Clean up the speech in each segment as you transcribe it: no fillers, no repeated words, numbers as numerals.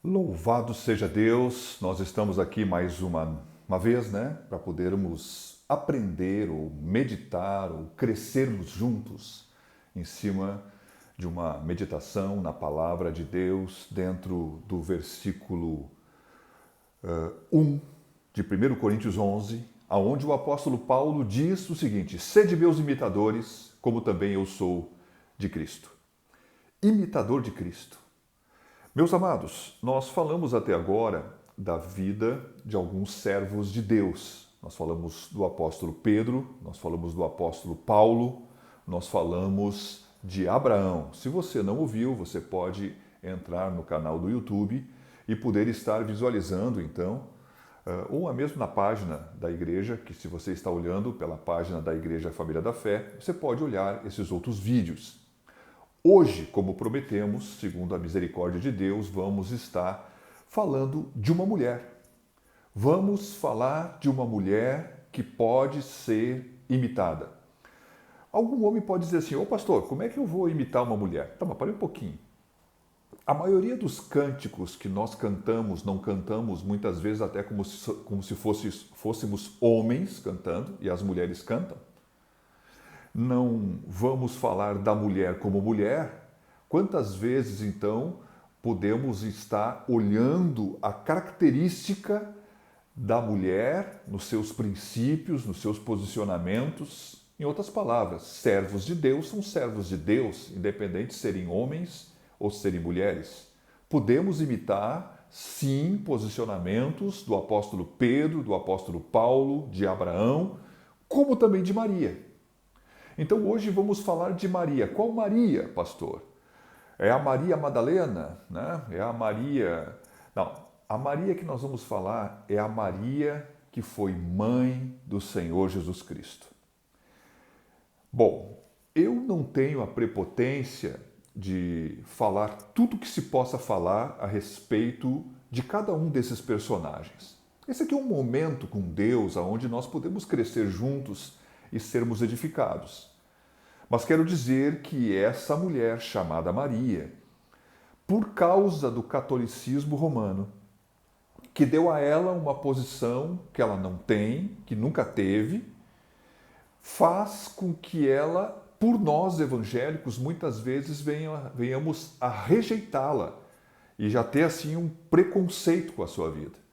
Louvado seja Deus, nós estamos aqui mais uma vez, né, para podermos aprender ou meditar ou crescermos juntos em cima de uma meditação na palavra de Deus dentro do versículo 1 de 1 Coríntios 11, aonde o apóstolo Paulo diz o seguinte: sede meus imitadores, como também eu sou de Cristo. Imitador de Cristo. Meus amados, nós falamos até agora da vida de alguns servos de Deus. Nós falamos do apóstolo Pedro, nós falamos do apóstolo Paulo, nós falamos de Abraão. Se você não ouviu, você pode entrar no canal do YouTube e poder estar visualizando então, ou mesmo na página da igreja, que se você está olhando pela página da Igreja Família da Fé, você pode olhar esses outros vídeos. Hoje, como prometemos, segundo a misericórdia de Deus, vamos estar falando de uma mulher. Vamos falar de uma mulher que pode ser imitada. Algum homem pode dizer assim: ô pastor, como é que eu vou imitar uma mulher? Tá, mas para um pouquinho. A maioria dos cânticos que nós cantamos, não cantamos muitas vezes até como se fôssemos homens cantando, e as mulheres cantam. Não vamos falar da mulher como mulher, quantas vezes então podemos estar olhando a característica da mulher nos seus princípios, nos seus posicionamentos? Em outras palavras, servos de Deus são servos de Deus, independente de serem homens ou serem mulheres. Podemos imitar, sim, posicionamentos do apóstolo Pedro, do apóstolo Paulo, de Abraão, como também de Maria. Então hoje vamos falar de Maria. Qual Maria, pastor? É a Maria Madalena? Né? É a Maria... Não, a Maria que nós vamos falar é a Maria que foi mãe do Senhor Jesus Cristo. Bom, eu não tenho a prepotência de falar tudo que se possa falar a respeito de cada um desses personagens. Esse aqui é um momento com Deus onde nós podemos crescer juntos e sermos edificados. Mas quero dizer que essa mulher chamada Maria, por causa do catolicismo romano, que deu a ela uma posição que ela não tem, que nunca teve, faz com que ela, por nós evangélicos, muitas vezes venhamos a rejeitá-la e já ter assim um preconceito com a sua vida.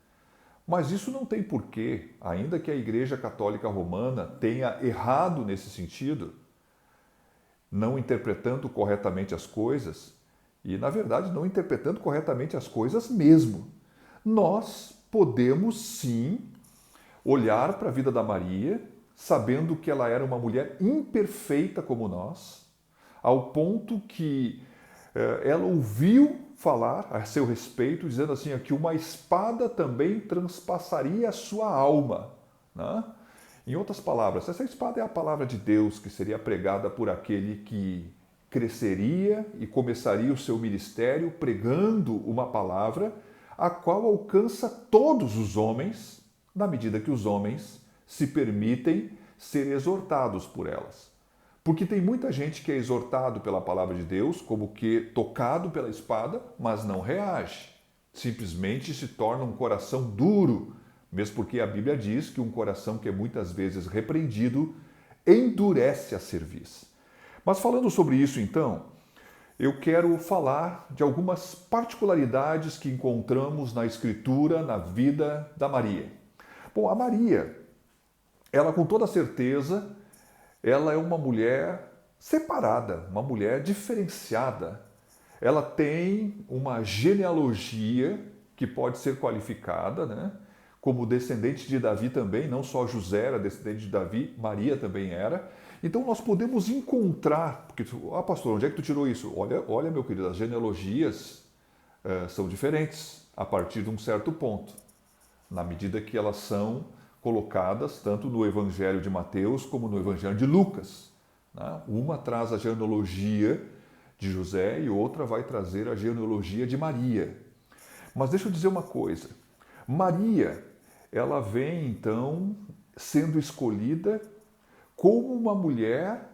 Mas isso não tem porquê, ainda que a Igreja Católica Romana tenha errado nesse sentido, não interpretando corretamente as coisas, e na verdade não interpretando corretamente as coisas mesmo. Nós podemos sim olhar para a vida da Maria, sabendo que ela era uma mulher imperfeita como nós, ao ponto que ela ouviu falar a seu respeito, dizendo assim, que uma espada também transpassaria a sua alma. Né? Em outras palavras, essa espada é a palavra de Deus que seria pregada por aquele que cresceria e começaria o seu ministério pregando uma palavra a qual alcança todos os homens, na medida que os homens se permitem ser exortados por elas. Porque tem muita gente que é exortado pela palavra de Deus, como que tocado pela espada, mas não reage. Simplesmente se torna um coração duro, mesmo porque a Bíblia diz que um coração que é muitas vezes repreendido endurece a cerviz. Mas falando sobre isso então, eu quero falar de algumas particularidades que encontramos na Escritura, na vida da Maria. Bom, a Maria, ela com toda certeza, ela é uma mulher separada, uma mulher diferenciada. Ela tem uma genealogia que pode ser qualificada, né? Como descendente de Davi também, não só José era descendente de Davi, Maria também era. Então nós podemos encontrar, porque, pastor, onde é que tu tirou isso? Olha, meu querido, as genealogias são diferentes a partir de um certo ponto, na medida que elas são colocadas tanto no Evangelho de Mateus como no Evangelho de Lucas. Né? Uma traz a genealogia de José e outra vai trazer a genealogia de Maria. Mas deixa eu dizer uma coisa. Maria, ela vem então sendo escolhida como uma mulher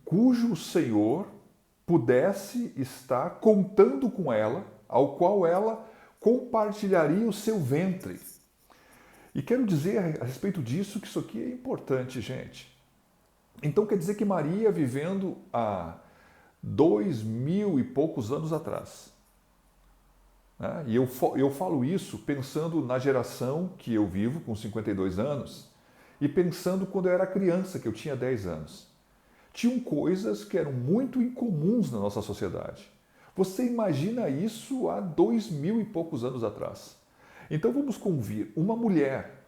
cujo Senhor pudesse estar contando com ela, ao qual ela compartilharia o seu ventre. E quero dizer a respeito disso que isso aqui é importante, gente. Então quer dizer que Maria, vivendo há 2000 e poucos anos atrás, né? E eu falo isso pensando na geração que eu vivo, com 52 anos, e pensando quando eu era criança, que eu tinha 10 anos. Tinham coisas que eram muito incomuns na nossa sociedade. Você imagina isso há 2000 e poucos anos atrás. Então vamos convir uma mulher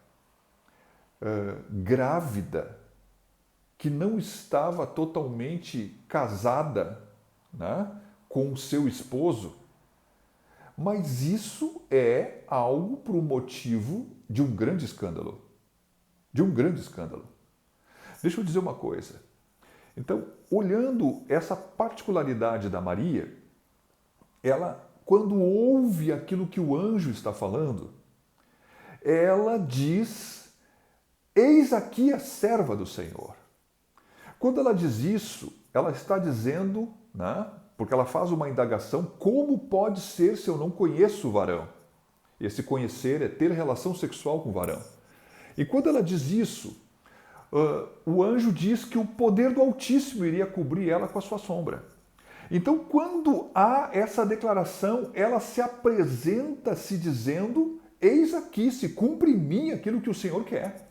grávida, que não estava totalmente casada, né, com o seu esposo, mas isso é algo por um motivo de um grande escândalo. De um grande escândalo. Deixa eu dizer uma coisa. Então, olhando essa particularidade da Maria, ela, quando ouve aquilo que o anjo está falando, ela diz: eis aqui a serva do Senhor. Quando ela diz isso, ela está dizendo, né, porque ela faz uma indagação: como pode ser se eu não conheço o varão? Esse conhecer é ter relação sexual com o varão. E quando ela diz isso, o anjo diz que o poder do Altíssimo iria cobrir ela com a sua sombra. Então, quando há essa declaração, ela se apresenta se dizendo: eis aqui, se cumpre em mim aquilo que o Senhor quer.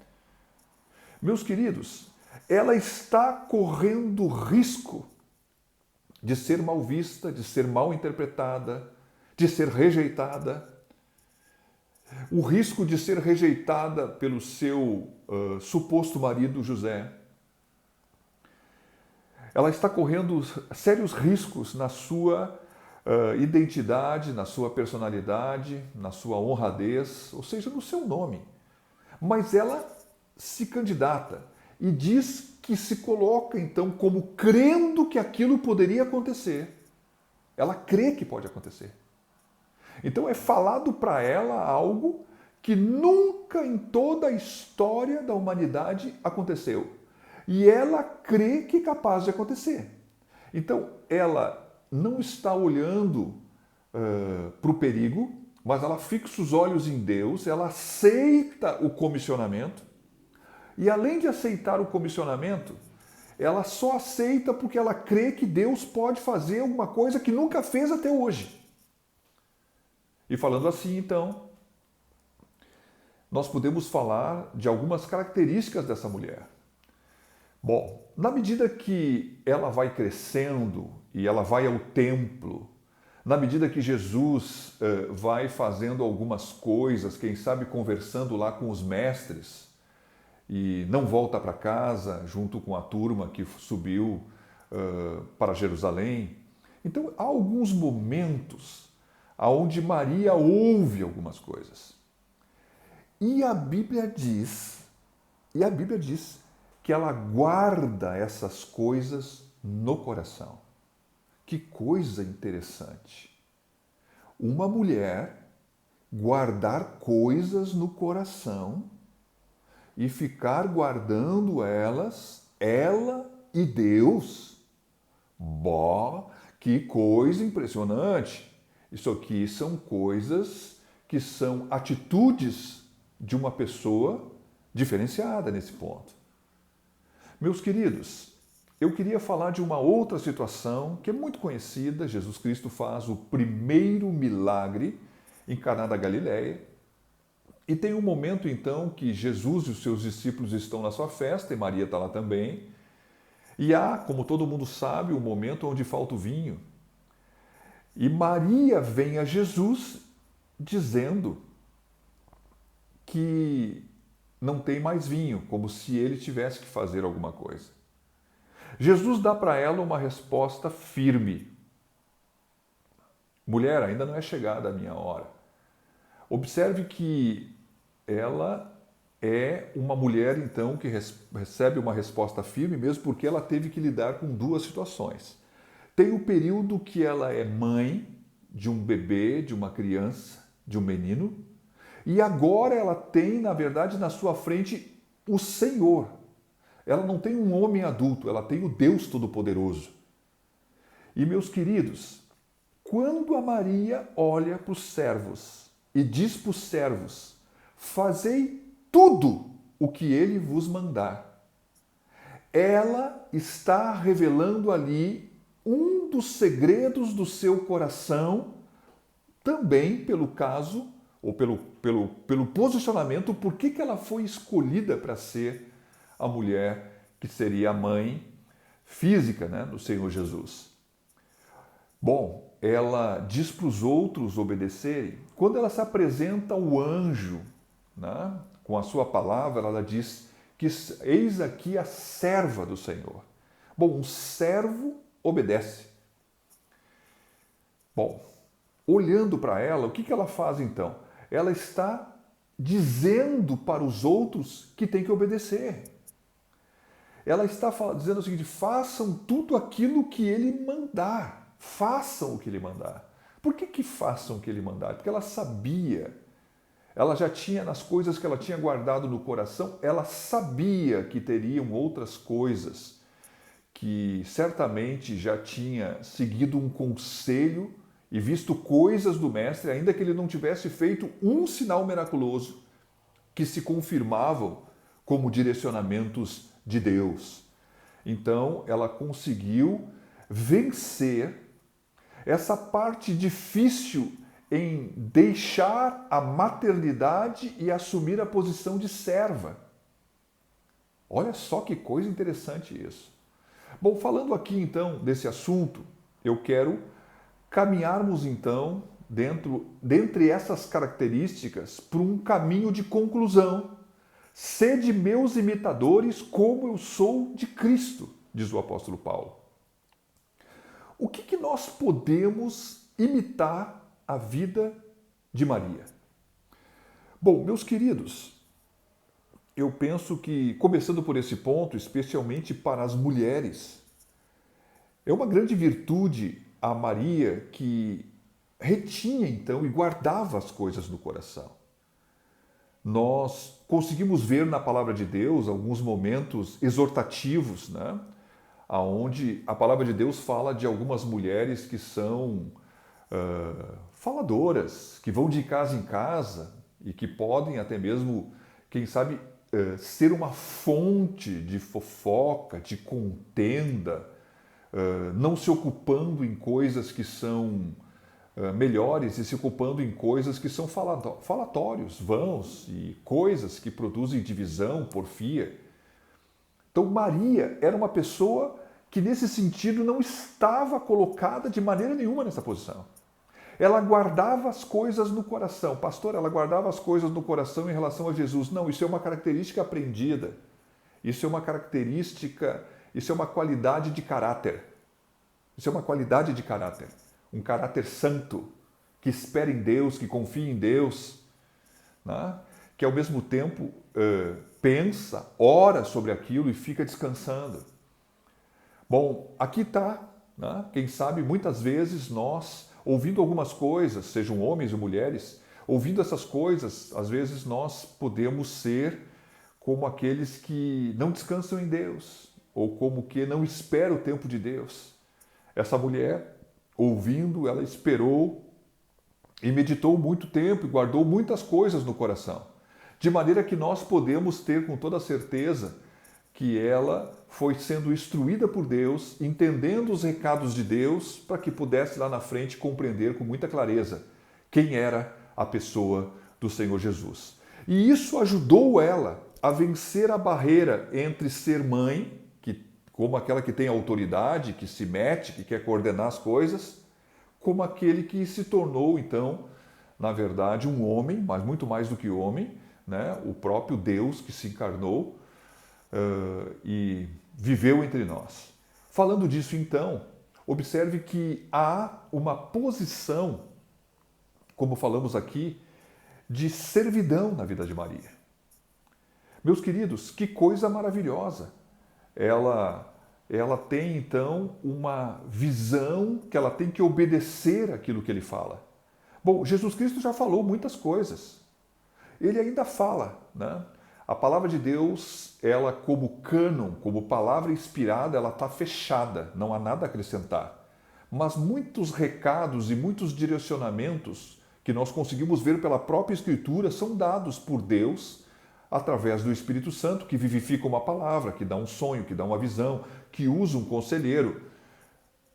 Meus queridos, ela está correndo risco de ser mal vista, de ser mal interpretada, de ser rejeitada. O risco de ser rejeitada pelo seu suposto marido José. Ela está correndo sérios riscos na sua identidade, na sua personalidade, na sua honradez, ou seja, no seu nome. Mas ela se candidata e diz que se coloca então como crendo que aquilo poderia acontecer. Ela crê que pode acontecer. Então é falado para ela algo que nunca em toda a história da humanidade aconteceu. E ela crê que é capaz de acontecer. Então ela não está olhando para o perigo, mas ela fixa os olhos em Deus, ela aceita o comissionamento. E além de aceitar o comissionamento, ela só aceita porque ela crê que Deus pode fazer alguma coisa que nunca fez até hoje. E falando assim, então, nós podemos falar de algumas características dessa mulher. Bom, na medida que ela vai crescendo e ela vai ao templo, na medida que Jesus vai fazendo algumas coisas, quem sabe conversando lá com os mestres, e não volta para casa junto com a turma que subiu para Jerusalém. Então, há alguns momentos onde Maria ouve algumas coisas. E a Bíblia diz que ela guarda essas coisas no coração. Que coisa interessante. Uma mulher guardar coisas no coração e ficar guardando elas, ela e Deus. Bom, que coisa impressionante. Isso aqui são coisas que são atitudes de uma pessoa diferenciada nesse ponto. Meus queridos, eu queria falar de uma outra situação que é muito conhecida. Jesus Cristo faz o primeiro milagre em Caná da Galileia. E tem um momento então que Jesus e os seus discípulos estão na sua festa, e Maria está lá também. E há, como todo mundo sabe, um momento onde falta o vinho. E Maria vem a Jesus dizendo que não tem mais vinho, como se ele tivesse que fazer alguma coisa. Jesus dá para ela uma resposta firme. Mulher, ainda não é chegada a minha hora. Observe que ela é uma mulher, então, que recebe uma resposta firme, mesmo porque ela teve que lidar com duas situações. Tem o período que ela é mãe de um bebê, de uma criança, de um menino, e agora ela tem, na verdade, na sua frente o Senhor. Ela não tem um homem adulto, ela tem o Deus Todo-Poderoso. E meus queridos, quando a Maria olha para os servos e diz para os servos: fazei tudo o que ele vos mandar, ela está revelando ali um dos segredos do seu coração, também pelo caso, ou pelo posicionamento, por que ela foi escolhida para ser a mulher que seria a mãe física, né, do Senhor Jesus. Bom, ela diz para os outros obedecerem. Quando ela se apresenta ao anjo, né, com a sua palavra, ela diz que eis aqui a serva do Senhor. Bom, um servo obedece. Bom, olhando para ela, o que ela faz então? Ela está dizendo para os outros que tem que obedecer. Ela está dizendo o seguinte: façam tudo aquilo que ele mandar. Façam o que ele mandar. Por que façam o que ele mandar? Porque ela sabia. Ela já tinha, nas coisas que ela tinha guardado no coração, ela sabia que teriam outras coisas, que certamente já tinha seguido um conselho e visto coisas do Mestre, ainda que ele não tivesse feito um sinal miraculoso, que se confirmavam como direcionamentos de Deus. Então, ela conseguiu vencer essa parte difícil em deixar a maternidade e assumir a posição de serva. Olha só que coisa interessante isso. Bom, falando aqui então desse assunto, eu quero caminharmos então dentre essas características para um caminho de conclusão. Sede meus imitadores como eu sou de Cristo, diz o apóstolo Paulo. O que nós podemos imitar a vida de Maria? Bom, meus queridos, eu penso que, começando por esse ponto, especialmente para as mulheres, é uma grande virtude a Maria que retinha então e guardava as coisas no coração. Nós conseguimos ver na palavra de Deus alguns momentos exortativos, né? Onde a palavra de Deus fala de algumas mulheres que são faladoras, que vão de casa em casa e que podem até mesmo, quem sabe, ser uma fonte de fofoca, de contenda, não se ocupando em coisas que são melhores e se ocupando em coisas que são falatórios, vãos e coisas que produzem divisão, porfia. Então Maria era uma pessoa que nesse sentido não estava colocada de maneira nenhuma nessa posição. Ela guardava as coisas no coração. Pastor, ela guardava as coisas no coração em relação a Jesus. Não, isso é uma característica aprendida. Isso é uma característica, isso é uma qualidade de caráter. Isso é uma qualidade de caráter. Um caráter santo, que espera em Deus, que confia em Deus, né? Que ao mesmo tempo pensa, ora sobre aquilo e fica descansando. Bom, aqui está, né? Quem sabe muitas vezes nós, ouvindo algumas coisas, sejam homens ou mulheres, ouvindo essas coisas, às vezes nós podemos ser como aqueles que não descansam em Deus, ou como que não esperam o tempo de Deus. Essa mulher, ouvindo, ela esperou e meditou muito tempo e guardou muitas coisas no coração. De maneira que nós podemos ter com toda certeza que ela foi sendo instruída por Deus, entendendo os recados de Deus, para que pudesse lá na frente compreender com muita clareza quem era a pessoa do Senhor Jesus. E isso ajudou ela a vencer a barreira entre ser mãe, como aquela que tem autoridade, que se mete, que quer coordenar as coisas, como aquele que se tornou, então, na verdade, um homem, mas muito mais do que homem, né? O próprio Deus que se encarnou e viveu entre nós. Falando disso, então, observe que há uma posição, como falamos aqui, de servidão na vida de Maria. Meus queridos, que coisa maravilhosa! Ela tem, então, uma visão que ela tem que obedecer aquilo que ele fala. Bom, Jesus Cristo já falou muitas coisas. Ele ainda fala, né? A palavra de Deus, ela como cânon, como palavra inspirada, ela está fechada, não há nada a acrescentar. mas muitos recados e muitos direcionamentos que nós conseguimos ver pela própria Escritura são dados por Deus através do Espírito Santo, que vivifica uma palavra, que dá um sonho, que dá uma visão, que usa um conselheiro,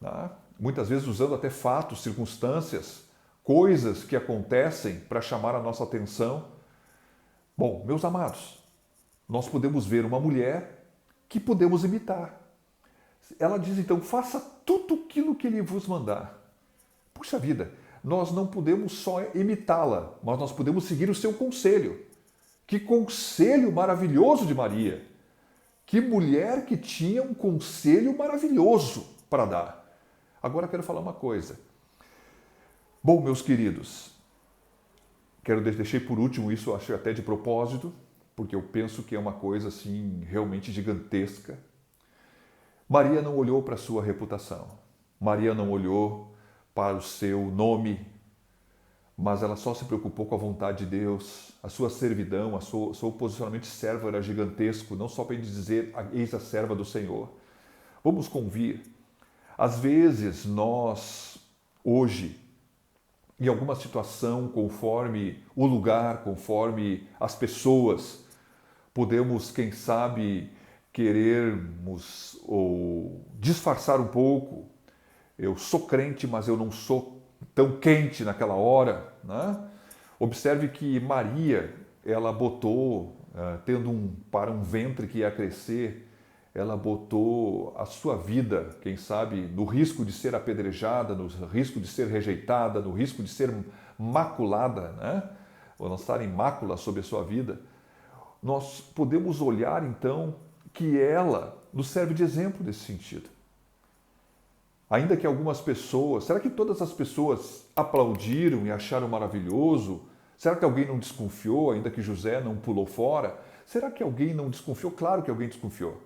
tá? Muitas vezes usando até fatos, circunstâncias, coisas que acontecem para chamar a nossa atenção. Bom, meus amados, nós podemos ver uma mulher que podemos imitar. Ela diz então, faça tudo aquilo que ele vos mandar. Puxa vida, nós não podemos só imitá-la, mas nós podemos seguir o seu conselho. Que conselho maravilhoso de Maria! Que mulher que tinha um conselho maravilhoso para dar. Agora quero falar uma coisa. Bom, meus queridos, deixei por último isso, acho até de propósito, porque eu penso que é uma coisa assim realmente gigantesca. Maria não olhou para a sua reputação. Maria não olhou para o seu nome, mas ela só se preocupou com a vontade de Deus. A sua servidão, o seu posicionamento de servo era gigantesco, não só para ele dizer, eis a serva do Senhor. Vamos convir. Às vezes nós, hoje, em alguma situação, conforme o lugar, conforme as pessoas, podemos, quem sabe, querermos ou disfarçar um pouco. Eu sou crente, mas eu não sou tão quente naquela hora, né? Observe que Maria, ela botou, para um ventre que ia crescer, ela botou a sua vida, quem sabe, no risco de ser apedrejada, no risco de ser rejeitada, no risco de ser maculada, né? Ou lançarem mácula sobre a sua vida. Nós podemos olhar, então, que ela nos serve de exemplo nesse sentido. Ainda que algumas pessoas, será que todas as pessoas aplaudiram e acharam maravilhoso? Será que alguém não desconfiou, ainda que José não pulou fora? Será que alguém não desconfiou? Claro que alguém desconfiou.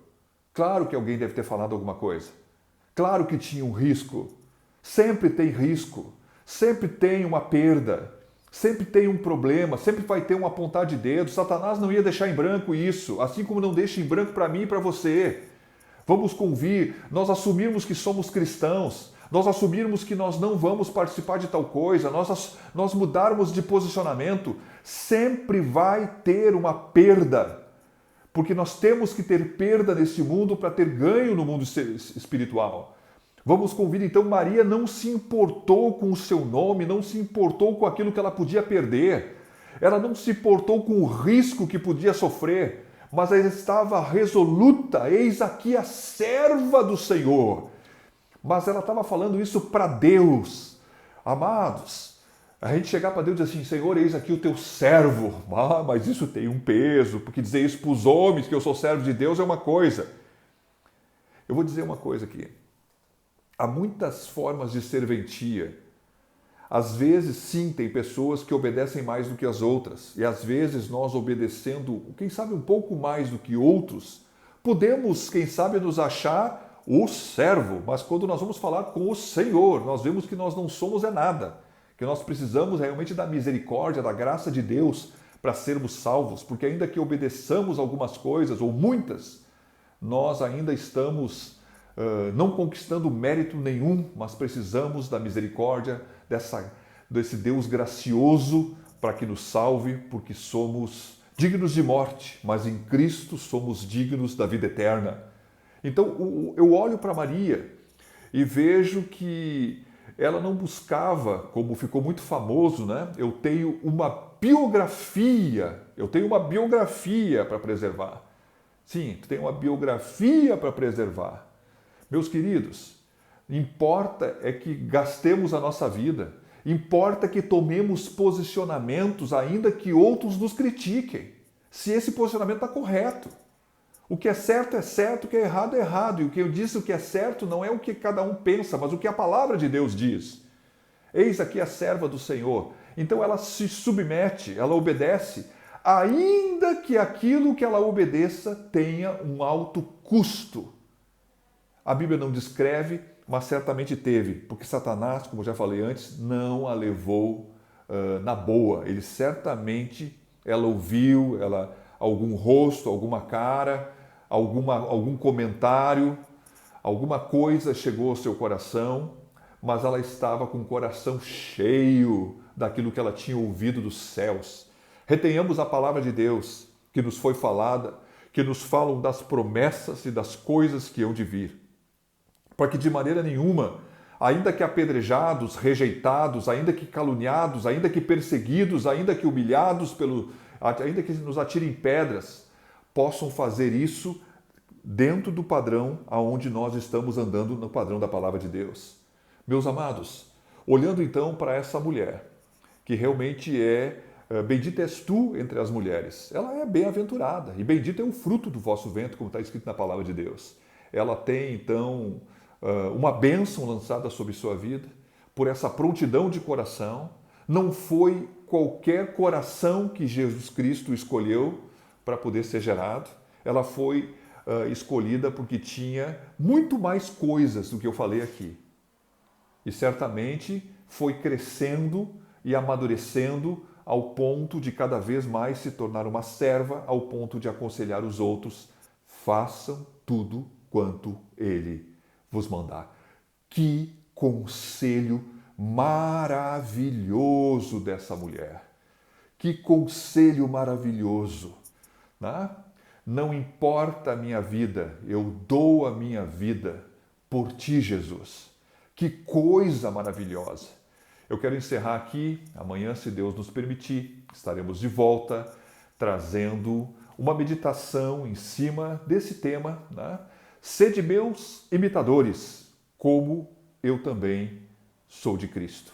Claro que alguém deve ter falado alguma coisa. Claro que tinha um risco. Sempre tem risco. Sempre tem uma perda. Sempre tem um problema. Sempre vai ter um apontar de dedo. Satanás não ia deixar em branco isso, assim como não deixa em branco para mim e para você. Vamos convir, nós assumirmos que somos cristãos, nós assumirmos que nós não vamos participar de tal coisa, nós mudarmos de posicionamento, sempre vai ter uma perda. Porque nós temos que ter perda neste mundo para ter ganho no mundo espiritual. Vamos convir, então, Maria não se importou com o seu nome, não se importou com aquilo que ela podia perder. Ela não se importou com o risco que podia sofrer, mas ela estava resoluta, eis aqui a serva do Senhor. Mas ela estava falando isso para Deus. Amados, a gente chegar para Deus e dizer assim, Senhor, eis aqui o teu servo. Ah, mas isso tem um peso, porque dizer isso para os homens, que eu sou servo de Deus, é uma coisa. Eu vou dizer uma coisa aqui. Há muitas formas de serventia. Às vezes, sim, tem pessoas que obedecem mais do que as outras. E às vezes nós obedecendo, quem sabe um pouco mais do que outros, podemos, quem sabe, nos achar o servo. Mas quando nós vamos falar com o Senhor, nós vemos que nós não somos nada. Que nós precisamos realmente da misericórdia, da graça de Deus para sermos salvos. Porque ainda que obedeçamos algumas coisas, ou muitas, nós ainda estamos não conquistando mérito nenhum, mas precisamos da misericórdia desse Deus gracioso para que nos salve, porque somos dignos de morte, mas em Cristo somos dignos da vida eterna. Então eu olho para Maria e vejo que ela não buscava, como ficou muito famoso, né? Eu tenho uma biografia para preservar. Sim, tu tem uma biografia para preservar. Meus queridos, importa é que gastemos a nossa vida, importa que tomemos posicionamentos, ainda que outros nos critiquem, se esse posicionamento está correto. O que é certo, o que é errado. E o que eu disse, o que é certo, não é o que cada um pensa, mas o que a palavra de Deus diz. Eis aqui a serva do Senhor. Então ela se submete, ela obedece, ainda que aquilo que ela obedeça tenha um alto custo. A Bíblia não descreve, mas certamente teve, porque Satanás, como já falei antes, não a levou na boa. Ele certamente, ela ouviu, algum rosto, alguma cara, algum comentário, alguma coisa chegou ao seu coração, mas ela estava com o coração cheio daquilo que ela tinha ouvido dos céus. Retenhamos a palavra de Deus que nos foi falada, que nos falam das promessas e das coisas que hão de vir. Para que de maneira nenhuma, ainda que apedrejados, rejeitados, ainda que caluniados, ainda que perseguidos, ainda que humilhados, ainda que nos atirem pedras, possam fazer isso dentro do padrão aonde nós estamos andando, no padrão da palavra de Deus. Meus amados, olhando então para essa mulher, que realmente bendita és tu entre as mulheres. Ela é bem-aventurada e bendito é o fruto do vosso ventre, como está escrito na palavra de Deus. Ela tem então uma bênção lançada sobre sua vida por essa prontidão de coração. Não foi qualquer coração que Jesus Cristo escolheu para poder ser gerado. Ela foi escolhida porque tinha muito mais coisas do que eu falei aqui. E certamente foi crescendo e amadurecendo ao ponto de cada vez mais se tornar uma serva, ao ponto de aconselhar os outros: façam tudo quanto ele vos mandar. Que conselho maravilhoso dessa mulher! Que conselho maravilhoso! Né? Não importa a minha vida, eu dou a minha vida por ti, Jesus. Que coisa maravilhosa! Eu quero encerrar aqui. Amanhã, se Deus nos permitir, estaremos de volta trazendo uma meditação em cima desse tema, né? Sede meus imitadores, como eu também sou de Cristo.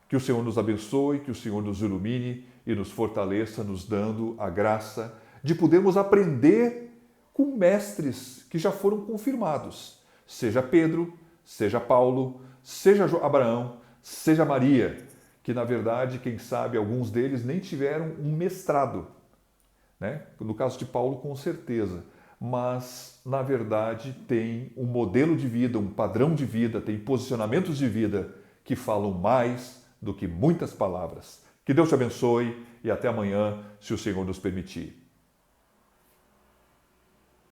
Que o Senhor nos abençoe, que o Senhor nos ilumine e nos fortaleça, nos dando a graça de podermos aprender com mestres que já foram confirmados, seja Pedro, seja Paulo, seja Abraão, seja Maria, que na verdade, quem sabe, alguns deles nem tiveram um mestrado, né? No caso de Paulo, com certeza, mas na verdade tem um modelo de vida, um padrão de vida, tem posicionamentos de vida que falam mais do que muitas palavras. Que Deus te abençoe e até amanhã, se o Senhor nos permitir.